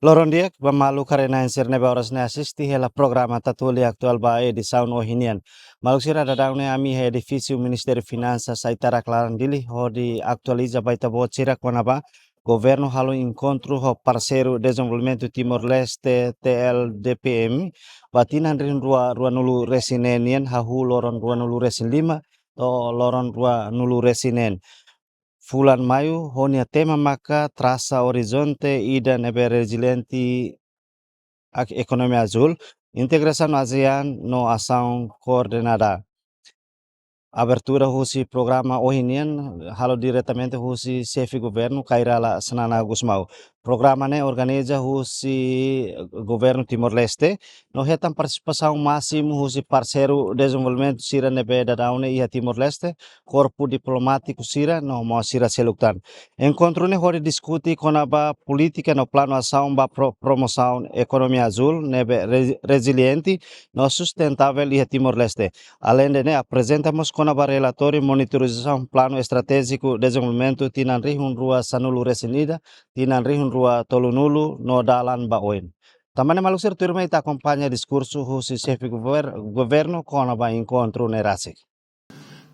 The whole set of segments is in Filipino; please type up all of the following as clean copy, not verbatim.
Loron dia malu karena insir nebe oras ne asisti hela programa tatuli aktual ba di saun ohinian. Maluk sira dadang ne ami he edifício Ministério Finanças saitara klaran dili ho di actualiza baita bo sira ba governo halo encontro ho parceiro desenvolvimento Timor-Leste TLDPM batinan rin rua nulu resinenien hahu loron rua nulu resin 5 to loron rua nulu resinen. Fulan Maio, honia tema maka traça horizonte ida nebe resiliente economia azul, integração ASEAN no ação coordenada. Abertura husi programa ohinian halo diretamente husi chefe governo Kairala Sanana Gusmao. Programa ne organiza husi governo Timor-Leste no retam participação máximo husi parceiro desenvolvimento sira nebe dadaune ia Timor-Leste corpo diplomático sira no mo sira seluktan. Encontro ne hori discuti konaba política no plano ação ba promoção economia azul nebe resiliente no sustentável ia Timor-Leste. Além de ne apresentamos konaba relatório monitorização plano estratégico desenvolvimento tinanrihun rua sanulu resinida tinanrihun rua tolunulu no dalan baoin. Tamane malusir turma ita acompanha discurso husi chefe governo konaba encontro nerasik.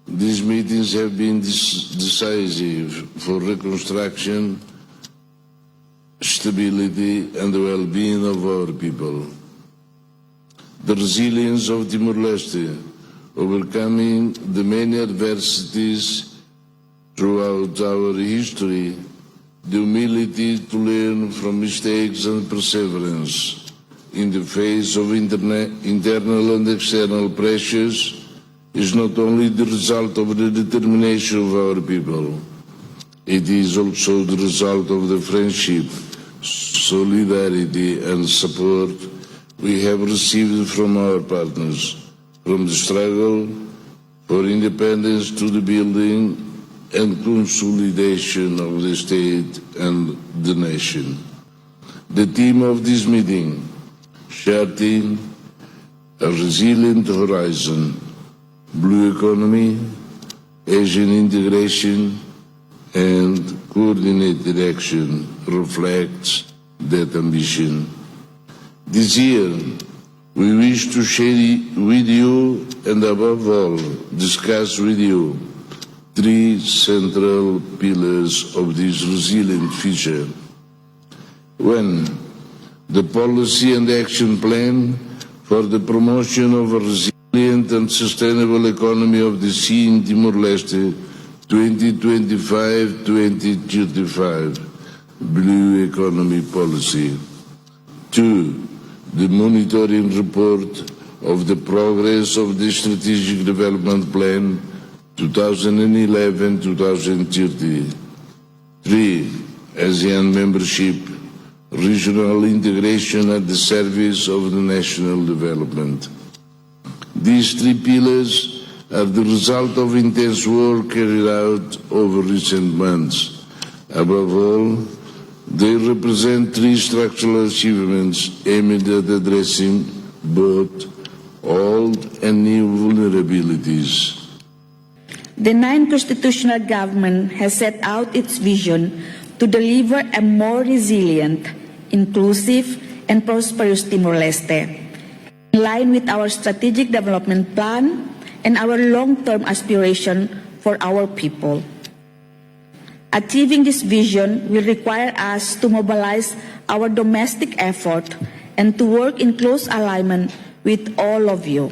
These meetings have been decisive for reconstruction, stability and the well-being of our people. The resilience of Timor-Leste, overcoming the many adversities throughout our history, the humility to learn from mistakes and perseverance in the face of internal and external pressures is not only the result of the determination of our people, it is also the result of the friendship, solidarity and support we have received from our partners, from the struggle for independence to the building and consolidation of the state and the nation. The theme of this meeting, charting a resilient horizon, blue economy, Asian integration and coordinated action reflects that ambition. This year, we wish to share with you and above all discuss with you three central pillars of this resilient future. One, the policy and action plan for the promotion of a resilient and sustainable economy of the sea in Timor-Leste 2025-2035, Blue Economy Policy. Two, the monitoring report of the progress of the Strategic Development Plan 2011-2030. 3. ASEAN membership, regional integration at the service of the national development. These three pillars are the result of intense work carried out over recent months. Above all, they represent three structural achievements aimed at addressing both old and new vulnerabilities. The non-constitutional government has set out its vision to deliver a more resilient, inclusive, and prosperous Timor-Leste, in line with our strategic development plan and our long-term aspiration for our people. Achieving this vision will require us to mobilize our domestic effort and to work in close alignment with all of you.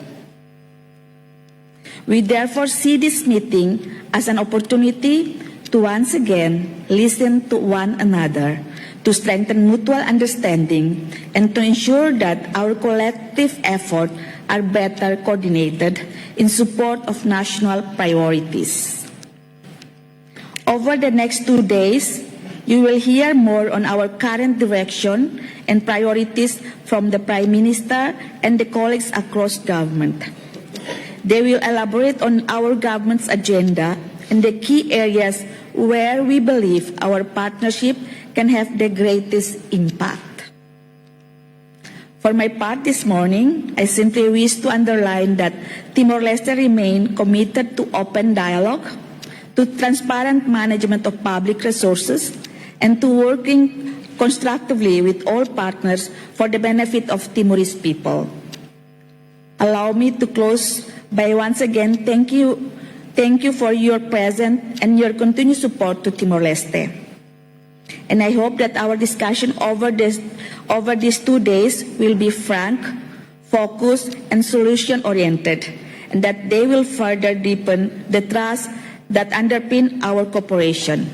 We therefore see this meeting as an opportunity to once again listen to one another, to strengthen mutual understanding, and to ensure that our collective efforts are better coordinated in support of national priorities. Over the next 2 days, you will hear more on our current direction and priorities from the Prime Minister and the colleagues across government. They will elaborate on our government's agenda and the key areas where we believe our partnership can have the greatest impact. For my part this morning, I simply wish to underline that Timor-Leste remains committed to open dialogue, to transparent management of public resources, and to working constructively with all partners for the benefit of Timorese people. Allow me to close by once again thank you for your presence and your continued support to Timor-Leste. And I hope that our discussion over these 2 days will be frank, focused, and solution-oriented, and that they will further deepen the trust that underpin our cooperation.